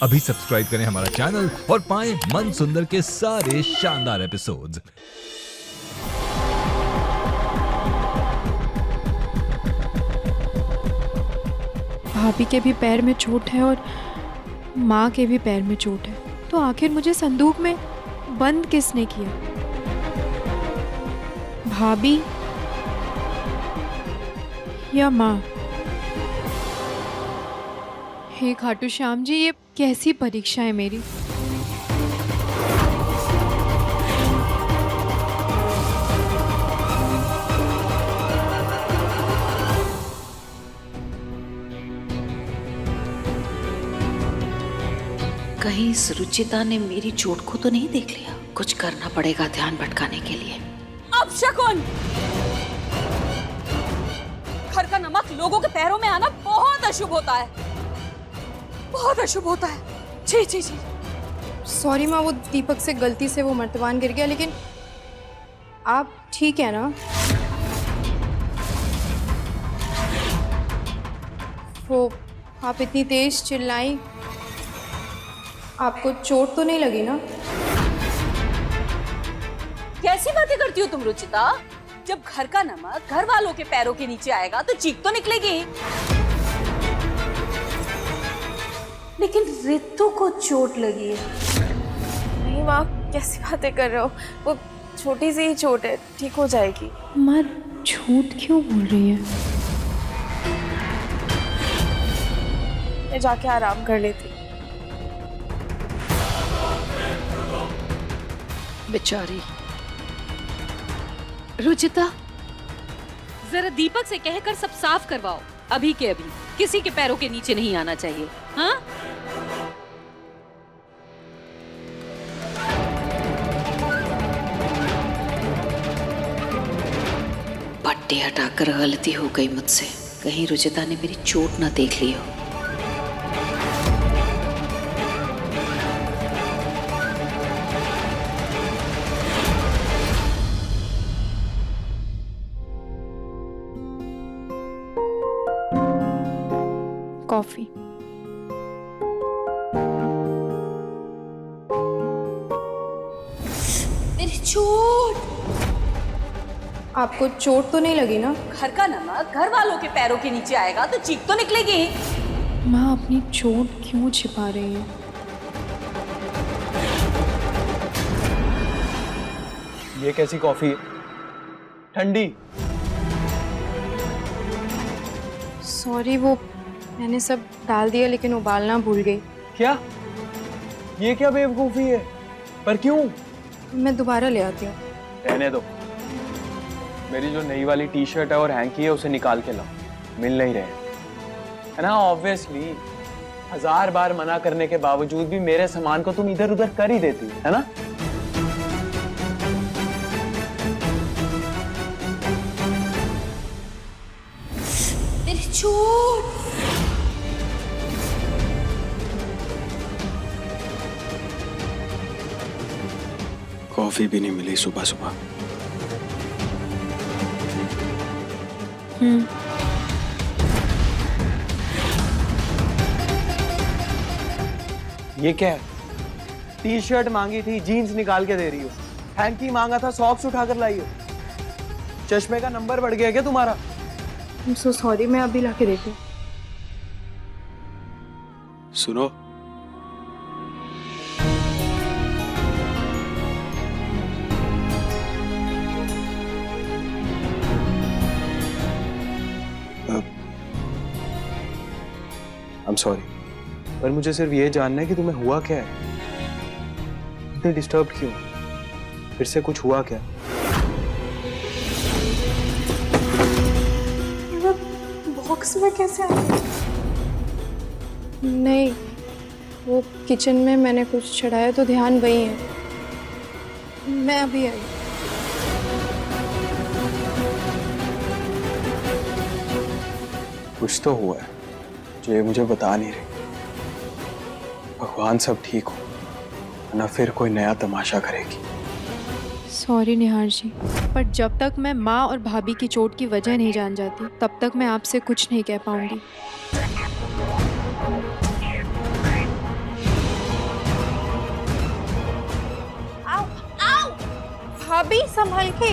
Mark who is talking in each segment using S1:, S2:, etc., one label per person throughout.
S1: अभी सब्सक्राइब करें हमारा चैनल और पाएं मन सुंदर के सारे शानदार एपिसोड्स।
S2: भाभी के भी पैर में चोट है और माँ के भी पैर में चोट है, तो आखिर मुझे संदूक में बंद किसने किया? भाभी या माँ? हे खाटू श्याम जी, ये कैसी परीक्षा है मेरी।
S3: कहीं इस रुचिता ने मेरी चोट को तो नहीं देख लिया? कुछ करना पड़ेगा ध्यान भटकाने के लिए।
S4: अब शकुन, घर का नमक लोगों के पैरों में आना बहुत अशुभ होता है, बहुत अशुभ होता है। जी जी जी।
S2: सॉरी माँ, वो दीपक से गलती से वो मर्तबान गिर गया, लेकिन आप ठीक है ना? वो आप इतनी तेज चिल्लाई, आपको चोट तो नहीं लगी ना?
S4: कैसी बातें करती हो तुम रुचिता? जब घर का नमक घर वालों के पैरों के नीचे आएगा तो चीख तो निकलेगी। लेकिन रितु को चोट लगी है।
S5: नहीं माँ, कैसी बातें कर रहे हो? वो छोटी सी ही चोट है, ठीक हो जाएगी।
S2: माँ झूठ क्यों बोल रही है?
S5: मैं जाके आराम कर लेती।
S3: बेचारी रुचिता,
S4: जरा दीपक से कहकर सब साफ करवाओ, अभी के अभी। किसी के पैरों के नीचे नहीं आना चाहिए। हाँ?
S3: पट्टी हटाकर गलती हो गई मुझसे। कहीं रुचिता ने मेरी चोट ना देख ली हो।
S2: कॉफी।
S4: मेरी चोट।
S2: आपको चोट तो नहीं लगी ना?
S4: घर का नमक घर वालों के पैरों के नीचे आएगा तो चीख तो निकलेगी।
S2: माँ अपनी चोट क्यों छिपा रही है?
S6: ये कैसी कॉफी है? ठंडी।
S2: सॉरी, वो मैंने सब डाल दिया लेकिन उबालना भूल गई।
S6: क्या? ये क्या बेवकूफी है? पर क्यों?
S2: मैं दोबारा ले आती हूँ।
S6: रहने दो। मेरी जो नई वाली टी शर्ट है और हैंकी है उसे निकाल के लाओ, मिल नहीं रहे है ना। ऑब्वियसली 1000 बार मना करने के बावजूद भी मेरे सामान को तुम इधर उधर कर ही देती है ना।
S4: मेरी चोट।
S7: कॉफी भी नहीं मिली सुबह सुबह।
S6: ये क्या है? टी शर्ट मांगी थी, जीन्स निकाल के दे रही हो। हैंकी मांगा था, सॉक्स उठाकर लाई हो। चश्मे का नंबर बढ़ गया क्या तुम्हारा?
S2: I'm so sorry, मैं अभी लाके देती हूँ।
S7: सुनो,
S6: I'm sorry, पर मुझे सिर्फ ये जानना है कि तुम्हें हुआ क्या है? इतने डिस्टर्ब क्यों? फिर से कुछ हुआ क्या?
S5: बॉक्स में कैसे आ गया?
S2: नहीं, वो किचन में मैंने कुछ चढ़ाया तो ध्यान वही है। मैं अभी आई।
S6: कुछ तो हुआ है जो ये मुझे बता नहीं रही। भगवान सब ठीक हो, वरना फिर कोई नया तमाशा करेगी।
S2: सॉरी निहार जी, पर जब तक मैं माँ और भाभी की चोट की वजह नहीं जान जाती तब तक मैं आपसे कुछ नहीं कह पाऊंगी।
S5: भाभी संभाल के।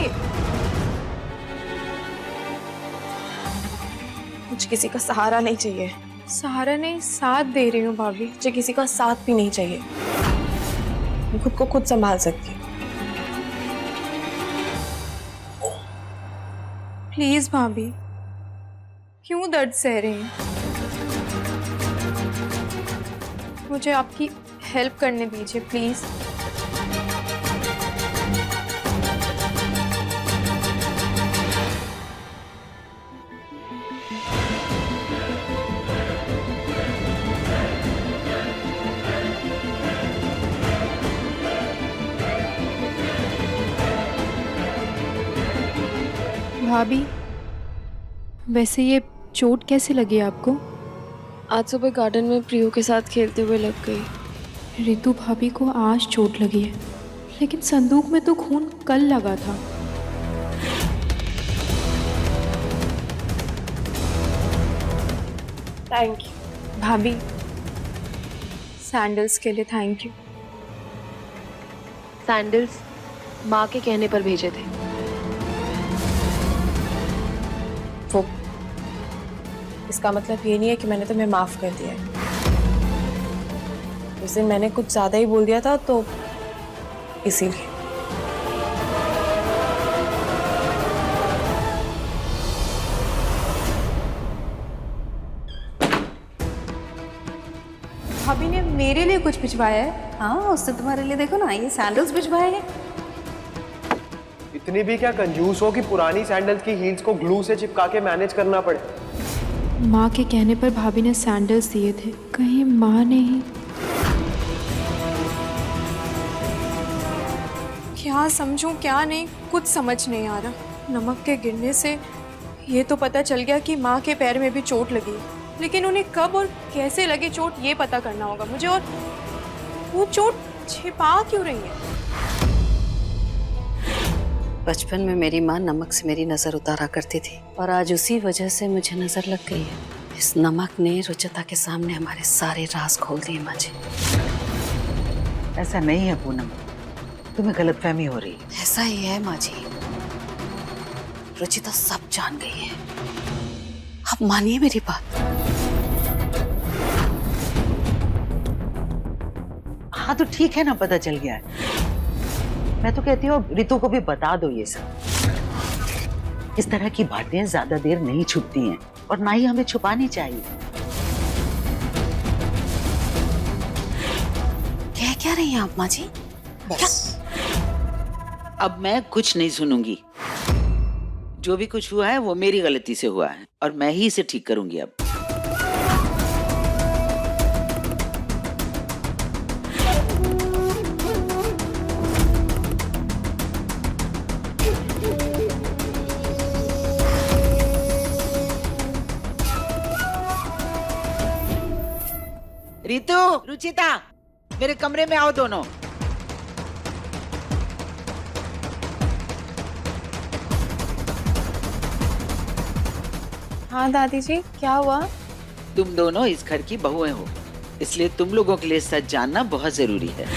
S5: मुझे किसी का सहारा नहीं चाहिए।
S2: सहारा नहीं, साथ दे रही हूँ भाभी।
S5: मुझे किसी का साथ भी नहीं चाहिए। मैं खुद को खुद संभाल सकती हूँ।
S2: प्लीज भाभी, क्यों दर्द सह रही हैं? मुझे आपकी हेल्प करने दीजिए प्लीज। भाभी, वैसे ये चोट कैसे लगी आपको?
S5: आज सुबह गार्डन में प्रियो के साथ खेलते हुए लग गई।
S2: रितु भाभी को आज चोट लगी है, लेकिन संदूक में तो खून कल लगा था।
S5: थैंक यू
S2: भाभी, सैंडल्स के लिए थैंक यू।
S5: सैंडल्स माँ के कहने पर भेजे थे। वो इसका मतलब ये नहीं है कि मैंने तुम्हें माफ कर दिया है। उस दिन मैंने कुछ ज्यादा ही बोल दिया था, तो इसीलिए।
S2: भाभी ने मेरे लिए कुछ भिजवाया है।
S3: हाँ, उसने तुम्हारे लिए देखो ना ये सैंडल्स भिजवाए हैं।
S6: इतनी भी क्या कंजूस हो कि पुरानी सैंडल्स की हील्स को ग्लू से चिपका के मैनेज करना पड़े।
S2: माँ के कहने पर भाभी ने सैंडल्स दिए थे, कहीं माँ ने ही। क्या समझूं क्या नहीं, कुछ समझ नहीं आ रहा। नमक के गिरने से ये तो पता चल गया कि माँ के पैर में भी चोट लगी, लेकिन उन्हें कब और कैसे लगी चोट ये पता करना होगा मुझे। और वो चोट छिपा क्यों रही है?
S3: बचपन में मेरी माँ नमक से मेरी नजर उतारा करती थी और आज उसी वजह से मुझे नजर लग गई है। इस नमक ने रुचिता के सामने हमारे सारे राज खोल दिए माँ जी।
S8: ऐसा नहीं है पूनम, तुम्हें गलतफहमी हो रही है।
S3: ऐसा ही है माँ जी, रुचिता सब जान गई है। अब मानिए मेरी बात।
S8: हाँ तो ठीक है ना, पता चल गया है। मैं तो कहती हूँ रितु को भी बता दो ये सब। इस तरह की बातें ज्यादा देर नहीं छुपती हैं और ना ही हमें छुपानी चाहिए।
S3: कह क्या रही हैं आप माँ जी?
S8: बस अब मैं कुछ नहीं सुनूंगी। जो भी कुछ हुआ है वो मेरी गलती से हुआ है और मैं ही इसे ठीक करूंगी अब। रितु, रुचिता, मेरे कमरे में आओ दोनों।
S5: हाँ दादी जी, क्या हुआ?
S8: तुम दोनों इस घर की बहुएं हो, इसलिए तुम लोगों के लिए सच जानना बहुत जरूरी है।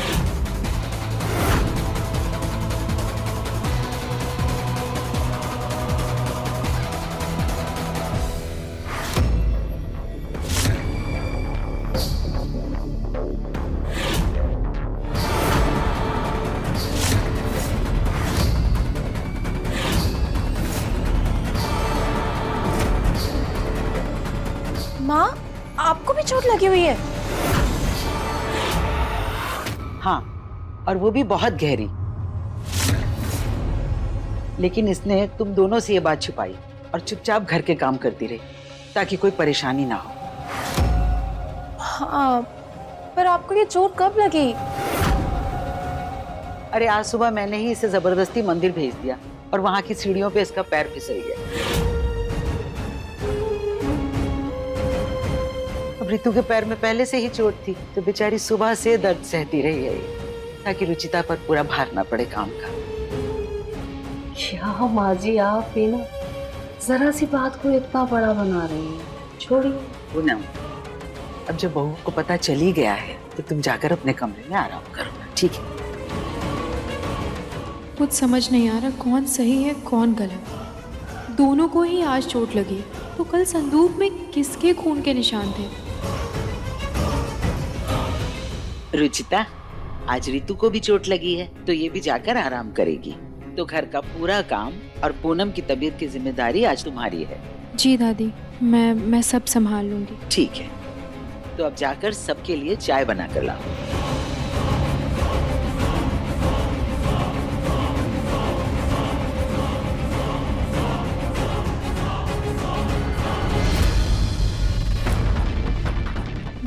S5: माँ, आपको भी चोट लगी हुई है?
S8: हाँ, और वो भी बहुत गहरी। लेकिन इसने तुम दोनों से ये बात छुपाई और चुपचाप घर के काम करती रही ताकि कोई परेशानी ना हो।
S5: हाँ, पर आपको ये चोट कब लगी?
S8: अरे आज सुबह मैंने ही इसे जबरदस्ती मंदिर भेज दिया और वहां की सीढ़ियों पे इसका पैर फिसल गया। अब रितु के पैर में पहले से ही चोट थी तो बेचारी सुबह से दर्द सहती रही है ताकि रुचिता पर पूरा भार ना पड़े काम का।
S3: क्या माँ जी आप भी ना जरा सी बात को इतना बड़ा बना रही हैं। छोड़िए।
S8: पूनम, अब जब बहू को पता चल ही गया है तो तुम जाकर अपने कमरे में आराम करो, ठीक है?
S2: कुछ समझ नहीं आ रहा कौन सही है कौन गलत। दोनों को ही आज चोट लगी, तो कल संदूक में किसके खून के निशान थे?
S8: रुचिता, आज रितु को भी चोट लगी है तो ये भी जाकर आराम करेगी। तो घर का पूरा काम और पूनम की तबीयत की जिम्मेदारी आज तुम्हारी है।
S2: जी दादी, मैं सब संभाल लूंगी।
S8: ठीक है, तो अब जाकर सबके लिए चाय बना कर लाओ।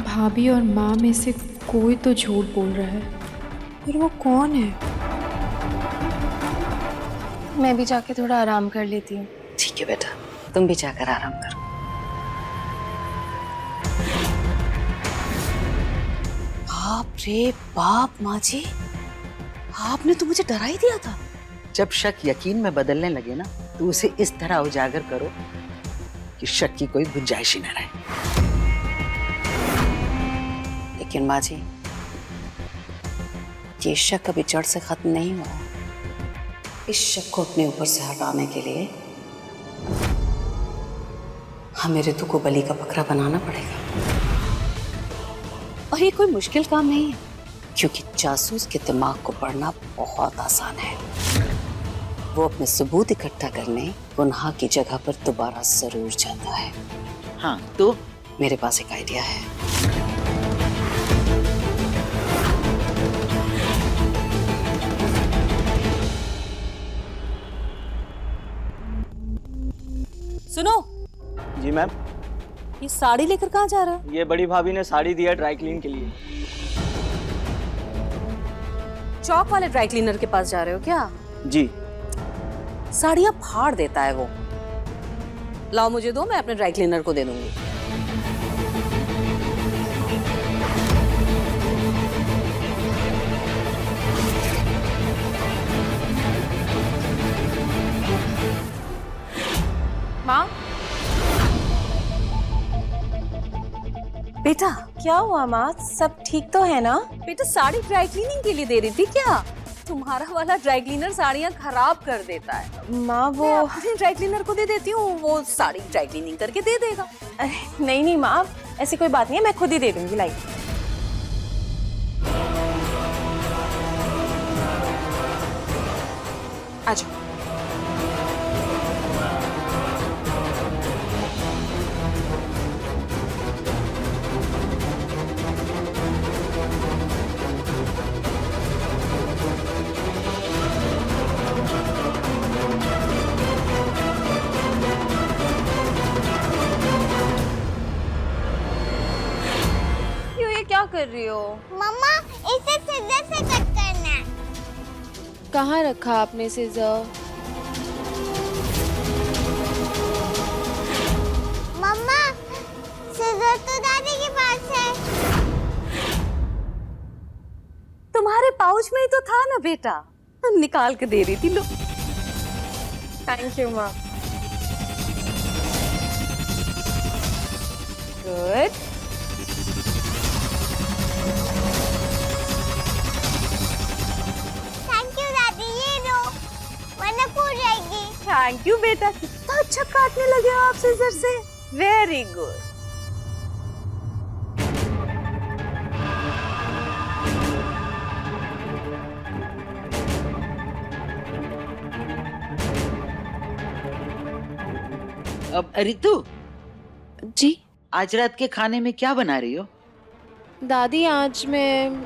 S2: भाभी और माँ में से कोई तो झूठ बोल रहा है, पर वो कौन है?
S5: मैं भी जाके थोड़ा आराम कर लेती हूँ।
S3: ठीक है बेटा, तुम भी जाकर आराम करो। बाप रे बाप, माँ जी, आपने तो मुझे डरा ही दिया था।
S8: जब शक यकीन में बदलने लगे ना, तो उसे इस तरह उजागर करो कि शक की कोई गुंजाइश ही न रहे।
S3: लेकिन माँ जी, ये शक कभी जड़ से खत्म नहीं हुआ। इस शक को अपने ऊपर से हटाने के लिए हमें ऋतु को बलि का बकरा बनाना पड़ेगा। और ये कोई मुश्किल काम नहीं है, क्योंकि जासूस के दिमाग को पढ़ना बहुत आसान है। वो अपने सबूत इकट्ठा करने गुनाह की जगह पर दोबारा जरूर जाता है।
S8: हाँ, तो
S3: मेरे पास एक आइडिया है।
S4: सुनो,
S9: जी मैम।
S4: ये साड़ी लेकर कहाँ जा रहा है?
S9: ये बड़ी भाभी ने साड़ी दिया ड्राई क्लीन के लिए।
S4: चौक वाले ड्राई क्लीनर के पास जा रहे हो क्या?
S9: जी।
S4: साड़ियाँ फाड़ देता है वो। लाओ मुझे दो, मैं अपने ड्राई क्लीनर को दे दूंगी।
S5: माँ,
S4: बेटा,
S5: क्या हुआ माँ? सब ठीक तो है ना?
S4: बेटा साड़ी ड्राई क्लीनिंग के लिए दे रही थी क्या? तुम्हारा वाला ड्राई क्लीनर साड़ियाँ खराब कर देता है।
S5: माँ वो
S4: मैं अपने ड्राई क्लीनर को दे देती हूँ, वो साड़ी ड्राई क्लीनिंग करके दे देगा।
S5: अरे नहीं नहीं माँ, ऐसी कोई बात नहीं है, मैं खुद ही दे दूंगी। लाई। आ जाओ। क्या कर रही हो?
S10: मम्मा, इसे सीधे से कट करना है।
S5: कहाँ रखा आपने सीजर?
S10: मम्मा, सीजर तो दादी के पास है।
S4: तुम्हारे पाउच में ही तो था ना बेटा, निकाल के दे रही थी। लो।
S5: थैंक यू माँ। गुड।
S4: थैंक यू बेटा, कितना अच्छा काटने लगे हो आप सीजर से। Very good.
S8: अब रितु
S5: जी
S8: आज रात के खाने में क्या बना रही हो?
S5: दादी, आज मैं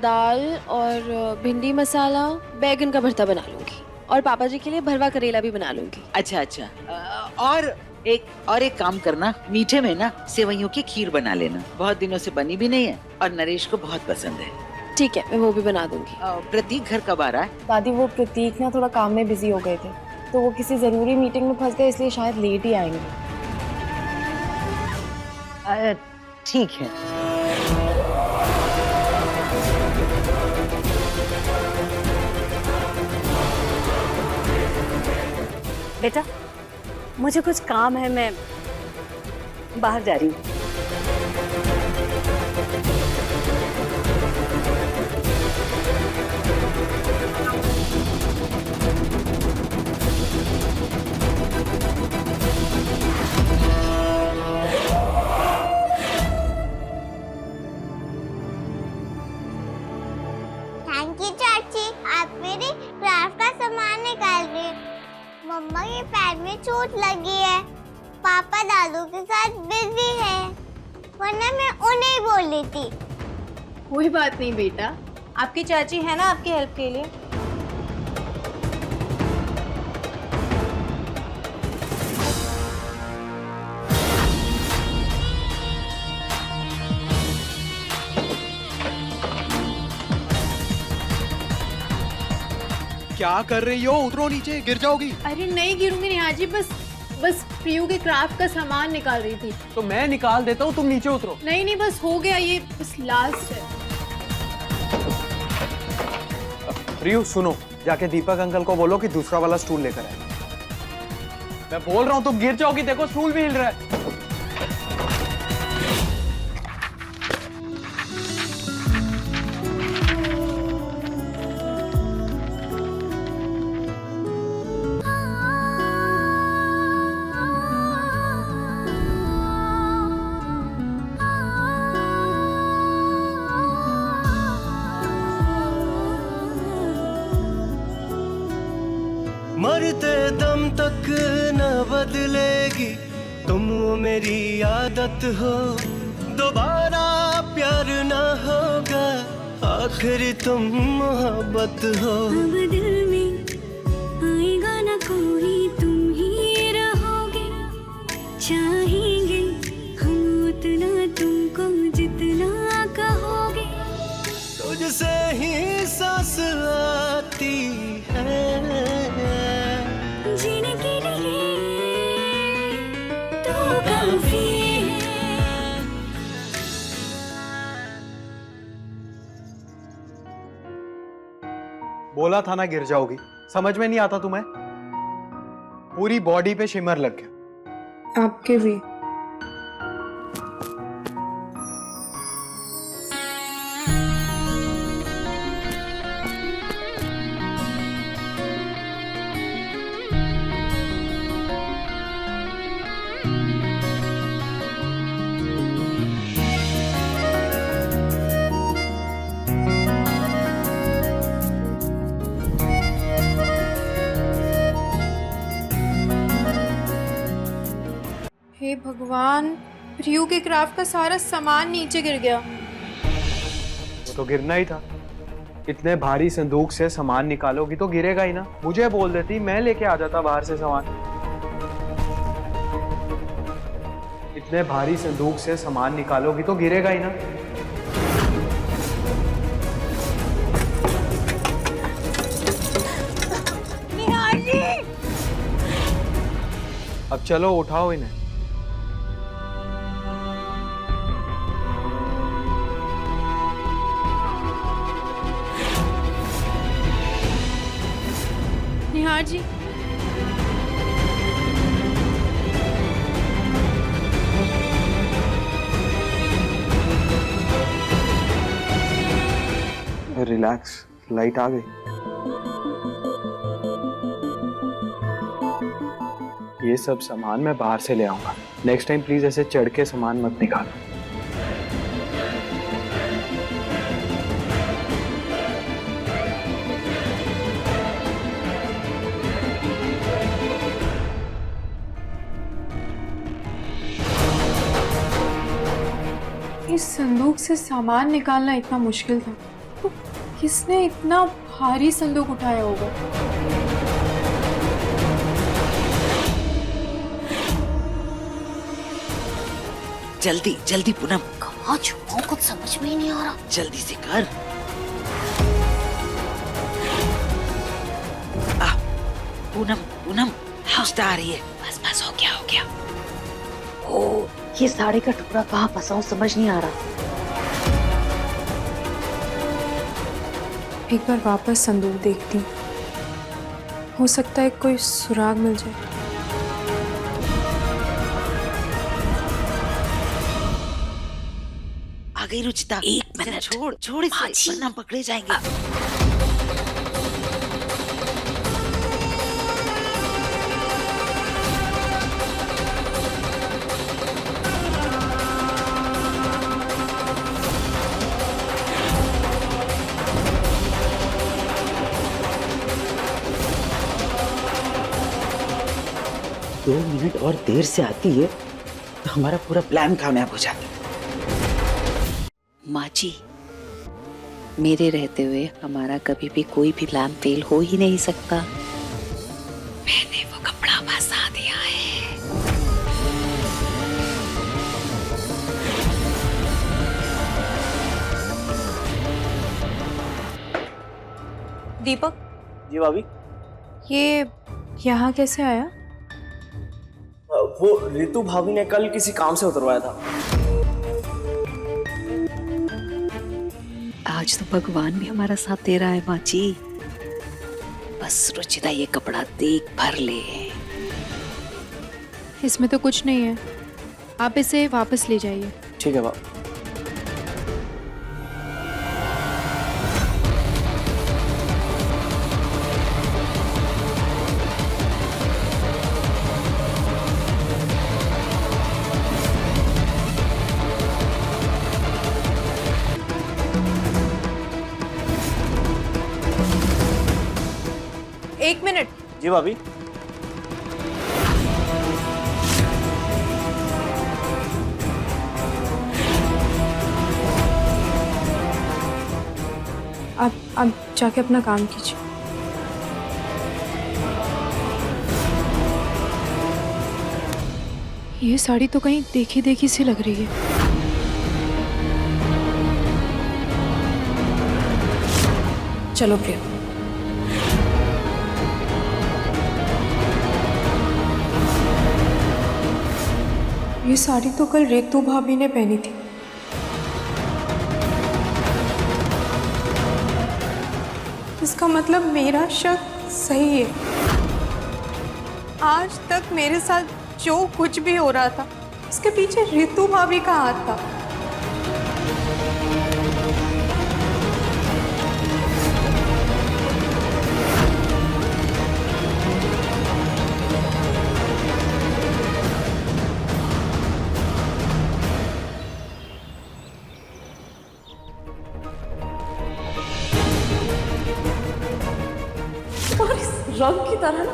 S5: दाल और भिंडी मसाला बैगन का भरता बना लूंगी, और पापा जी के लिए भरवा करेला भी बना लूंगी।
S8: अच्छा अच्छा। और एक काम करना, मीठे में ना सेवइयों की खीर बना लेना, बहुत दिनों से बनी भी नहीं है और नरेश को बहुत पसंद है।
S5: ठीक है, मैं वो भी बना दूंगी।
S8: प्रतीक घर कब आ रहा है?
S5: दादी, वो प्रतीक ना थोड़ा काम में बिजी हो गए थे, तो वो किसी जरूरी मीटिंग में फंस गए, इसलिए शायद लेट ही आएंगे।
S8: ठीक है।
S4: बेटा, मुझे कुछ काम है, मैं बाहर जा रही हूँ।
S10: पिंकी चाची, आप मेरे क्राफ्ट का सामान निकाल रही। मम्मा के पैर में चोट लगी है। पापा दादू के साथ बिजी है, वरना मैं उन्हें ही बोल रही थी।
S2: कोई बात नहीं बेटा, आपकी चाची है ना आपकी हेल्प के लिए।
S7: क्या कर रही हो? उतरो नीचे, गिर जाओगी।
S2: अरे नहीं गिरूंगी नेहा जी, बस प्रियू के क्राफ्ट का सामान निकाल रही थी।
S6: तो मैं निकाल देता हूँ, तुम नीचे उतरो।
S2: नहीं बस हो गया, ये बस लास्ट है।
S6: प्रियू सुनो, जाके दीपक अंकल को बोलो कि दूसरा वाला स्टूल लेकर आए। मैं बोल रहा हूँ तुम गिर जाओगी, देखो स्टूल भी हिल रहा है।
S11: मरते दम तक न बदलेगी तुम, वो मेरी आदत हो। दोबारा प्यार न होगा, आखिर तुम मोहब्बत हो।
S10: अब दिल में आएगा ना कोई, तुम ही रहोगे। चाहेंगे हम उतना तुमको जितना कहोगे।
S11: तुझसे ही सांस आती है,
S10: जीने के लिए तू काफी है।
S6: बोला था ना गिर जाओगी, समझ में नहीं आता तुम्हें? पूरी बॉडी पे शिमर लग गया।
S2: आपके भी। हे भगवान, प्रियू के क्राफ्ट का सारा सामान नीचे गिर गया।
S6: वो तो गिरना ही था। इतने भारी संदूक से सामान निकालोगी तो गिरेगा ही ना। मुझे बोल देती, मैं लेके आ जाता बाहर से सामान। इतने भारी संदूक से सामान निकालोगी तो गिरेगा ही ना।
S4: निहार जी!
S6: अब चलो उठाओ इन्हें।
S2: निहार जी,
S6: रिलैक्स, लाइट आ गई। ये सब सामान मैं बाहर से ले आऊंगा। नेक्स्ट टाइम प्लीज ऐसे चढ़ के सामान मत निकालो।
S2: इस संदूक से सामान निकालना इतना मुश्किल था, तो किसने इतना भारी संदूक उठाया होगा?
S8: जल्दी जल्दी पूनम,
S3: कहाँ छुपाऊं, कुछ समझ में ही नहीं आ रहा।
S8: जल्दी से कर। पूनम पूनम, होश आ रही है। बस बस, हो गया हो गया। ओ, ये साड़ी का टुकड़ा कहाँ फंसा समझ नहीं आ रहा।
S2: एक बार वापस संदूक देखती, हो सकता है कोई सुराग मिल जाए।
S8: आ गई रुचिता। एक मिनट, छोड़ छोड़ इसे, वरना पकड़े जाएंगे। 2 मिनट और देर से आती है तो हमारा पूरा प्लान कामयाब हो जाता है।
S3: माँ जी, मेरे रहते हुए हमारा कभी भी कोई भी प्लान फेल हो ही नहीं सकता। मैंने वो कपड़ा फंसा दिया है।
S2: दीपक,
S9: जी भाभी।
S2: ये यहाँ कैसे आया?
S9: वो रितु भाभी ने कल किसी काम से उतरवाया था।
S3: आज तो भगवान भी हमारा साथ दे रहा है माँ जी। बस रुचिता ये कपड़ा देख भर ले।
S2: इसमें तो कुछ नहीं है, आप इसे वापस ले जाइए।
S9: ठीक है भाभी।
S2: एक मिनट।
S9: जी भाभी।
S2: आप जाके अपना काम कीजिए। ये साड़ी तो कहीं देखी देखी सी लग रही है। चलो प्रिया। ये साड़ी तो कल रितु भाभी ने पहनी थी। इसका मतलब मेरा शक सही है। आज तक मेरे साथ जो कुछ भी हो रहा था, इसके पीछे रितु भाभी का हाथ था।
S4: रंग की तरह ना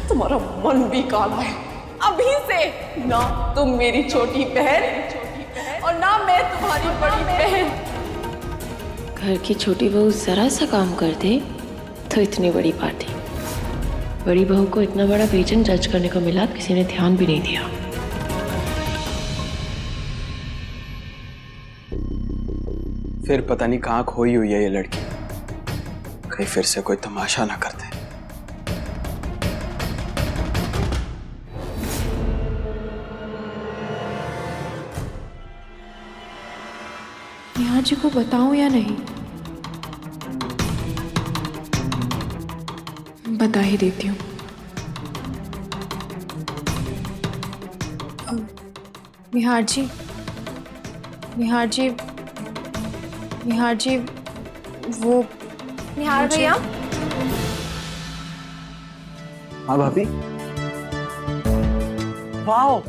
S4: तुम्हारा मन भी काला है। अभी से ना तुम मेरी छोटी बहन और ना मैं तुम्हारी बड़ी बहन।
S5: घर की छोटी बहू जरा सा काम कर दे तो इतनी बड़ी पार्टी। बड़ी बहू को इतना बड़ा पेजेंट जज करने को मिला, किसी ने ध्यान भी नहीं दिया।
S6: फिर पता नहीं कहाँ खोई हुई है ये लड़की। कहीं फिर से कोई तमाशा ना कर दे।
S2: नेहा जी को बताऊं या नहीं? बता ही देती हूँ। निहार जी, निहार जी, निहार जी, वो
S5: निहार भैया।
S6: हाँ भाभी। वाओ,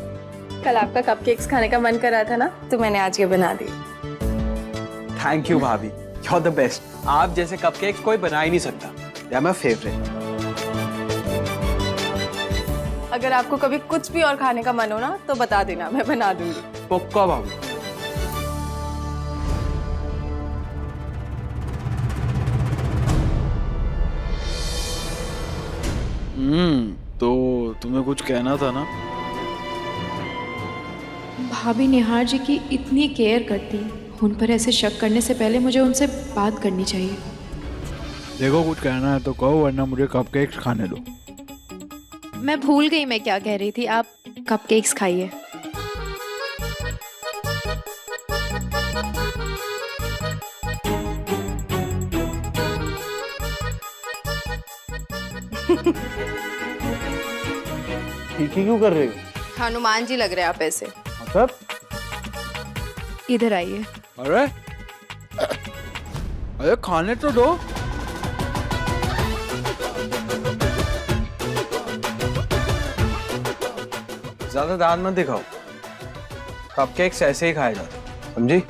S5: कल आपका कपकेक्स खाने का मन कर रहा था ना, तो मैंने आज ये बना दी।
S6: थैंक यू भाभी, यू आर द बेस्ट। आप जैसे कपकेक्स कोई बना ही नहीं सकता। They are my favourite.
S5: अगर आपको कभी कुछ भी और खाने का मन हो ना, तो बता देना, मैं बना दूंगी।
S6: पक्का भाभी।
S7: तो तुम्हें कुछ कहना था ना?
S2: भाभी निहार जी की इतनी केयर करती, उन पर ऐसे शक करने से पहले मुझे उनसे बात करनी चाहिए।
S7: देखो, कुछ कहना है तो कहो, वरना मुझे कपकेक्स खाने दो।
S2: मैं भूल गई मैं क्या कह रही थी। आप कपकेक्स खाइए।
S9: ठीक क्यों कर रहे हो?
S5: हनुमान जी लग रहे हैं आप ऐसे।
S9: मतलब?
S2: इधर आइए।
S7: अरे अरे खाने तो दो।
S6: ज्यादा दांत मत दिखाओ। कपकेक्स ऐसे ही खाए जाते, समझी?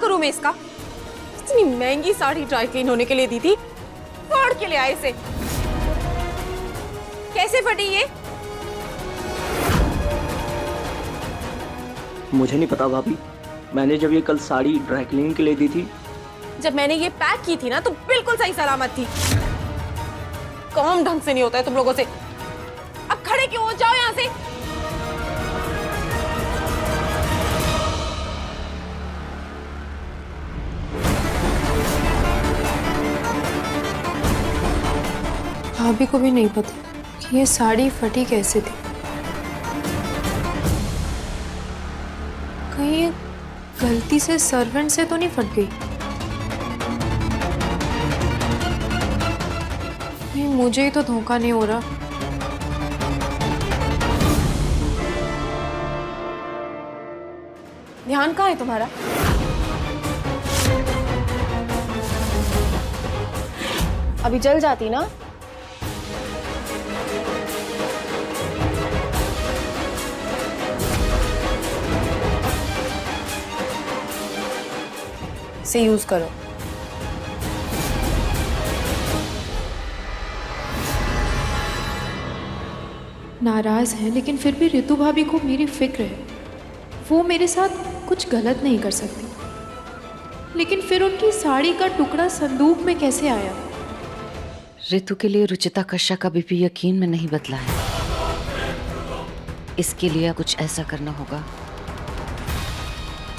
S2: करूं मैं इसका? इतनी महंगी साड़ी ड्राई क्लीन होने के लिए दी थी, फाड़ के ले आए इसे। कैसे फटी ये?
S9: मुझे नहीं पता भाभी, मैंने जब ये कल साड़ी ड्राई क्लीनिंग के लिए दी थी,
S2: जब मैंने ये पैक की थी ना तो बिल्कुल सही सलामत थी। काम ढंग से नहीं होता है तुम लोगों से। अब खड़े क्यों हो जाओ यहाँ से। भाभी को भी नहीं पता कि ये साड़ी फटी कैसे थी। कहीं ये गलती से सर्वेंट से तो नहीं फट गई? नहीं, मुझे ही तो धोखा नहीं हो रहा। ध्यान कहाँ है तुम्हारा? अभी जल जाती ना। से यूज करो। नाराज हैं लेकिन फिर भी ऋतु भाभी को मेरी फिक्र है। वो मेरे साथ कुछ गलत नहीं कर सकती, लेकिन फिर उनकी साड़ी का टुकड़ा संदूक में कैसे आया?
S3: ऋतु के लिए रुचिता कश्यप का भी यकीन में नहीं बदला है। इसके लिए कुछ ऐसा करना होगा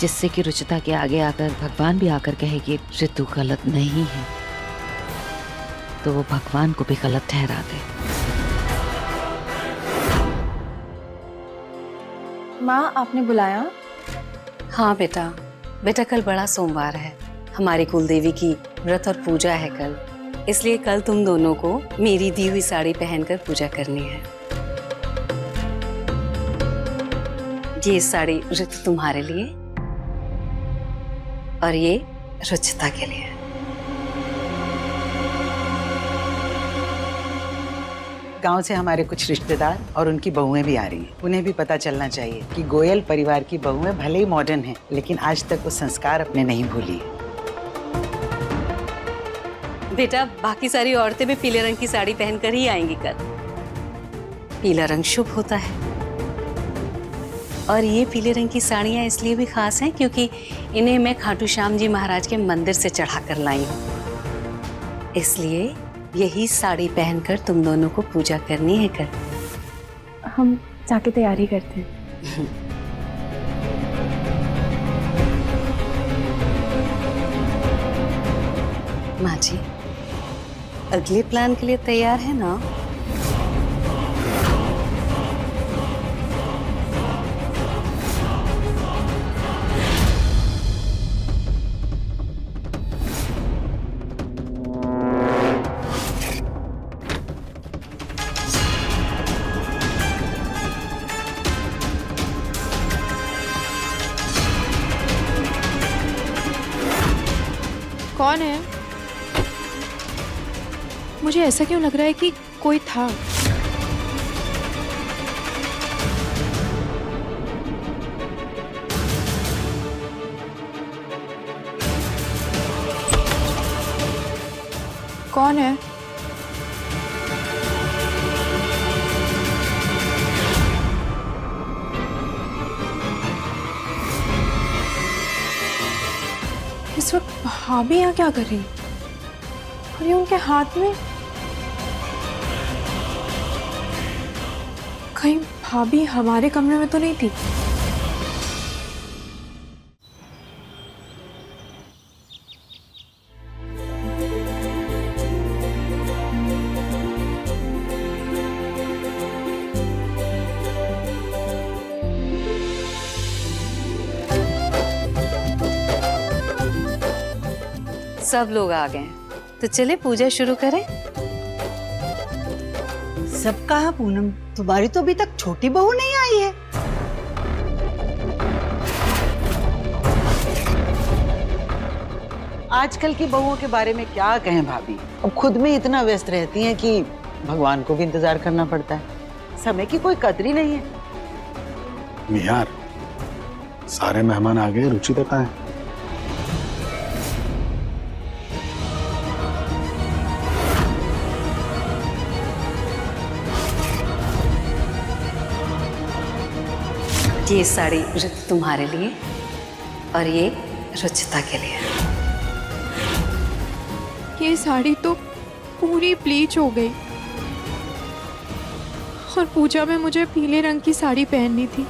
S3: जिससे कि रुचिता के आगे आकर भगवान भी आकर कहे कि ऋतु गलत नहीं है, तो वो भगवान को भी गलत ठहरा दे।
S2: माँ, आपने बुलाया?
S3: हाँ बेटा, बेटा कल बड़ा सोमवार है, हमारी कुलदेवी की व्रत और पूजा है कल, इसलिए कल तुम दोनों को मेरी दी हुई साड़ी पहनकर पूजा करनी है। ये साड़ी ऋतु तुम्हारे लिए और ये रुचिता के लिए।
S8: गांव से हमारे कुछ रिश्तेदार और उनकी बहुएं भी आ रही हैं। उन्हें भी पता चलना चाहिए कि गोयल परिवार की बहुएं भले ही मॉडर्न हैं, लेकिन आज तक वो संस्कार अपने नहीं भूली।
S3: बेटा बाकी सारी औरतें भी पीले रंग की साड़ी पहनकर ही आएंगी कल। पीला रंग शुभ होता है और ये पीले रंग की साड़ियाँ इसलिए भी खास हैं क्योंकि इन्हें मैं खाटू श्याम जी महाराज के मंदिर से चढ़ा कर लाई हूँ, इसलिए यही साड़ी पहनकर तुम दोनों को पूजा करनी है कल।
S2: हम जाके तैयारी करते हैं।
S3: माँ जी, अगले प्लान के लिए तैयार है ना?
S2: कौन है? मुझे ऐसा क्यों लग रहा है कि कोई था। कौन है? इस वक्त भाभी यहाँ क्या कर रही है? और ये उनके हाथ में? कहीं भाभी हमारे कमरे में तो नहीं थी?
S3: सब लोग आ गए हैं, तो चले पूजा शुरू करें।
S8: सब कहा पूनम, तुम्हारी तो अभी तक छोटी बहू नहीं आई है। आजकल की बहुओं के बारे में क्या कहें भाभी, अब खुद में इतना व्यस्त रहती हैं कि भगवान को भी इंतजार करना पड़ता है। समय की कोई कदर ही नहीं है।
S12: यार सारे मेहमान आ गए, रुचिता कहाँ है?
S3: ये साड़ी ऋतु तुम्हारे लिए और ये रुचिता के लिए।
S2: ये साड़ी तो पूरी ब्लीच हो गई और पूजा में मुझे पीले रंग की साड़ी पहननी थी।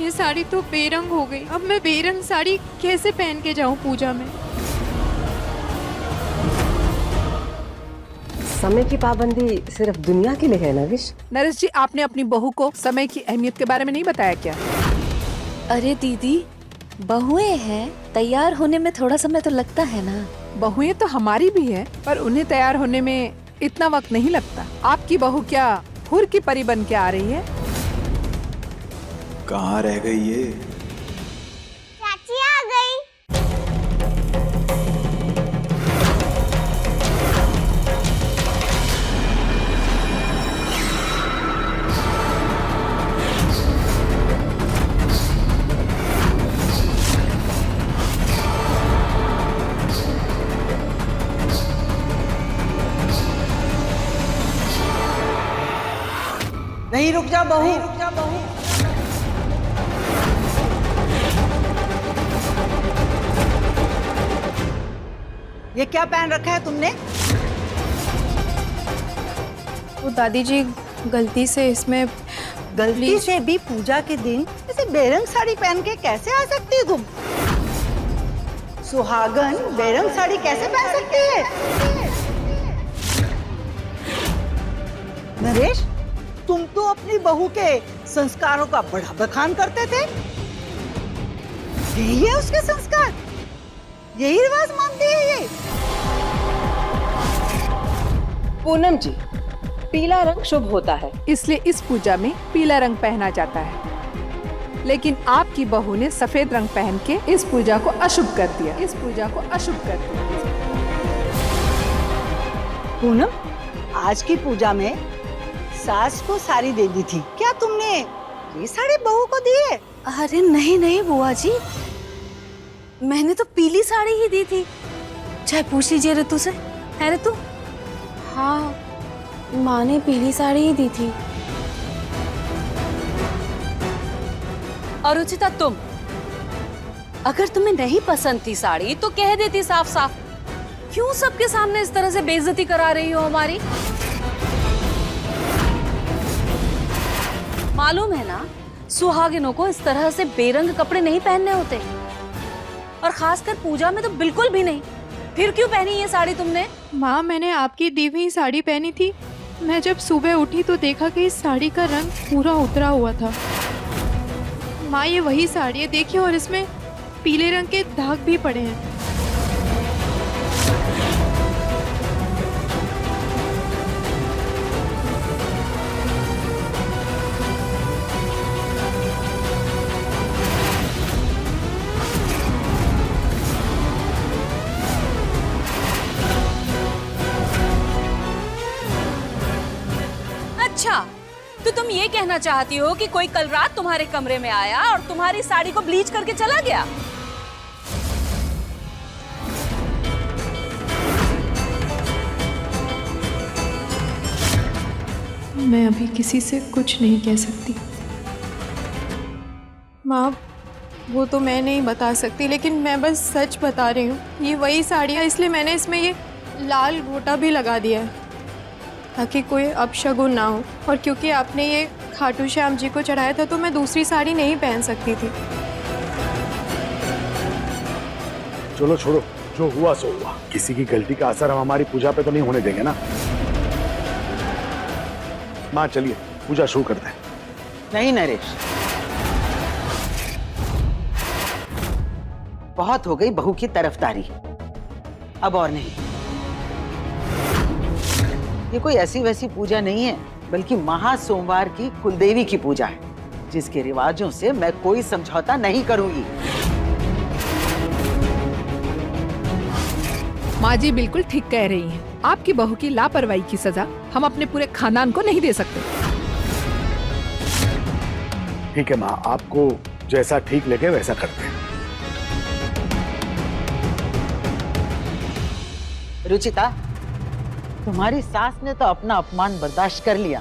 S2: ये साड़ी तो बेरंग हो गई। अब मैं बेरंग साड़ी कैसे पहन के जाऊं पूजा में?
S12: समय की पाबंदी सिर्फ दुनिया के लिए है नरेश।
S4: नरेश जी, आपने अपनी बहू को समय की अहमियत के बारे में नहीं बताया क्या?
S3: अरे दीदी, बहुएं हैं, तैयार होने में थोड़ा समय तो लगता है ना।
S4: बहुएं तो हमारी भी है, पर उन्हें तैयार होने में इतना वक्त नहीं लगता। आपकी बहू क्या हुर की परी बन के आ रही है?
S11: कहाँ रह गई ये?
S10: चाची आ गई।
S8: नहीं, रुक जा बहू।
S13: ये क्या पहन रखा है तुमने?
S2: वो दादी जी, गलती से इसमें
S13: गलती से भी पूजा के दिन ऐसे बेरंग साड़ी पहन के कैसे आ सकती हो तुम? सुहागन बेरंग साड़ी कैसे पहन सकती है? नरेश, तुम तो अपनी बहू के संस्कारों का बड़ा बखान करते थे। यही है उसके संस्कार, यही रिवाज मानती है ये।
S5: पूनम जी, पीला रंग शुभ होता है,
S4: इसलिए इस पूजा में पीला रंग पहना जाता है। लेकिन आपकी बहू ने सफेद रंग पहन के इस पूजा को अशुभ कर दिया। इस पूजा को अशुभ कर दिया।
S13: पूनम, आज की पूजा में सास को साड़ी दे दी थी, क्या तुमने ये साड़ी बहू को दी है?
S3: अरे नहीं नहीं बुआ जी, मैंने तो पीली साड़ी ही दी थी। चाहे पूछ लीजिए ऋतु से। है ऋतु?
S2: हाँ, माँ ने पीली साड़ी ही दी थी।
S3: और रुचिता, तुम अगर तुम्हें नहीं पसंद थी साड़ी तो कह देती साफ साफ। क्यों सबके सामने इस तरह से बेइज्जती करा रही हो हमारी? मालूम है ना, सुहागिनों को इस तरह से बेरंग कपड़े नहीं पहनने होते, और खासकर पूजा में तो बिल्कुल भी नहीं। फिर क्यों पहनी ये साड़ी तुमने?
S2: माँ, मैंने आपकी दी हुई साड़ी पहनी थी। मैं जब सुबह उठी तो देखा कि इस साड़ी का रंग पूरा उतरा हुआ था। माँ, ये वही साड़ी है, देखिए, और इसमें पीले रंग के दाग भी पड़े हैं।
S3: अच्छा, तो तुम ये कहना चाहती हो कि कोई कल रात तुम्हारे कमरे में आया और तुम्हारी साड़ी को ब्लीच करके चला गया?
S2: मैं अभी किसी से कुछ नहीं कह सकती माँ, वो तो मैं नहीं बता सकती, लेकिन मैं बस सच बता रही हूँ। ये वही साड़ी है, इसलिए मैंने इसमें ये लाल गोटा भी लगा दिया है ताकि कोई अपशगुन ना हो। और क्योंकि आपने ये खाटू श्याम जी को चढ़ाया था तो मैं दूसरी साड़ी नहीं पहन सकती थी।
S14: चलो छोड़ो, जो हुआ सो हुआ। किसी की गलती का असर हम हमारी पूजा पे तो नहीं होने देंगे ना। माँ, चलिए पूजा शुरू करते हैं।
S8: नहीं नरेश, बहुत हो गई बहू की तरफदारी, अब और नहीं। ये कोई ऐसी वैसी पूजा नहीं है, बल्कि महा सोमवार की कुलदेवी की पूजा है, जिसके रिवाजों से मैं कोई समझौता नहीं करूंगी।
S4: माँ जी बिल्कुल ठीक कह रही हैं। आपकी बहू की लापरवाही की सजा हम अपने पूरे खानदान को नहीं दे सकते।
S14: ठीक है माँ, आपको जैसा ठीक लगे वैसा करते हैं।
S8: रुचिता, तुम्हारी सास ने तो अपना अपमान बर्दाश्त कर लिया,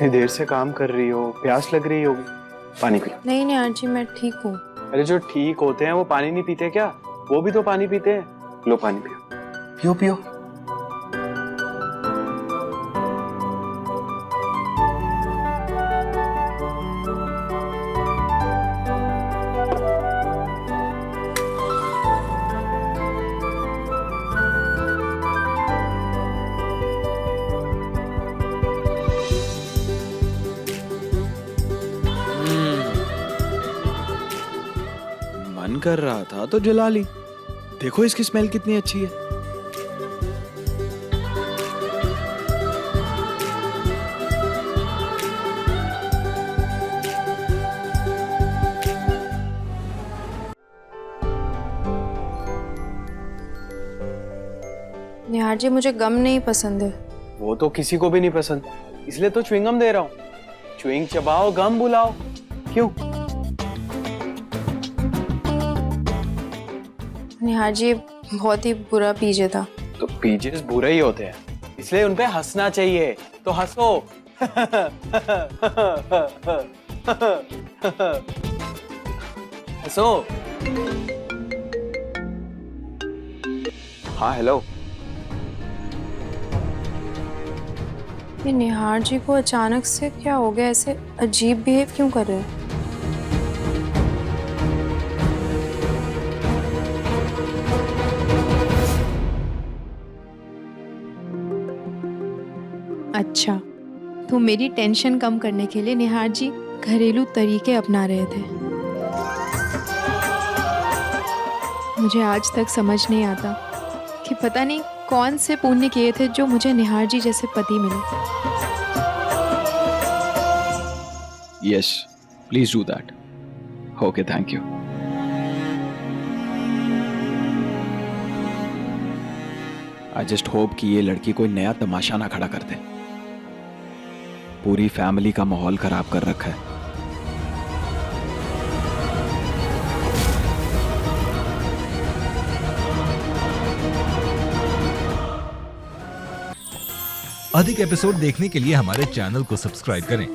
S6: इतनी देर से काम कर रही हो, प्यास लग रही होगी, पानी पी।
S2: नहीं निहार जी, मैं ठीक हूँ।
S6: अरे जो ठीक होते हैं वो पानी नहीं पीते क्या? वो भी तो पानी पीते हैं। लो पानी पियो, पियो पियो।
S7: मन कर रहा था तो जला ली। देखो इसकी स्मेल कितनी अच्छी है।
S2: निहार जी, मुझे गम नहीं पसंद है।
S6: वो तो किसी को भी नहीं पसंद, इसलिए तो च्युइंगम दे रहा हूँ। च्युइंग चबाओ, गम बुलाओ। क्यों?
S2: निहार जी, बहुत ही बुरा पीजे था।
S6: तो पीजेस बुरे ही होते हैं, इसलिए उनपे हंसना चाहिए। तो हंसो। हंसो। हाँ हेलो।
S2: ये निहार जी को अचानक से क्या हो गया? ऐसे अजीब बिहेव क्यों कर रहे हैं? अच्छा, तो मेरी टेंशन कम करने के लिए निहार जी घरेलू तरीके अपना रहे थे। मुझे आज तक समझ नहीं आता कि पता नहीं कौन से पुण्य किए थे जो मुझे निहार जी जैसे पति मिले।
S7: Yes, please do that. Okay, thank you. I just hope कि ये लड़की कोई नया तमाशा ना खड़ा कर दे। पूरी फैमिली का माहौल खराब कर रखा है।
S1: अधिक एपिसोड देखने के लिए हमारे चैनल को सब्सक्राइब करें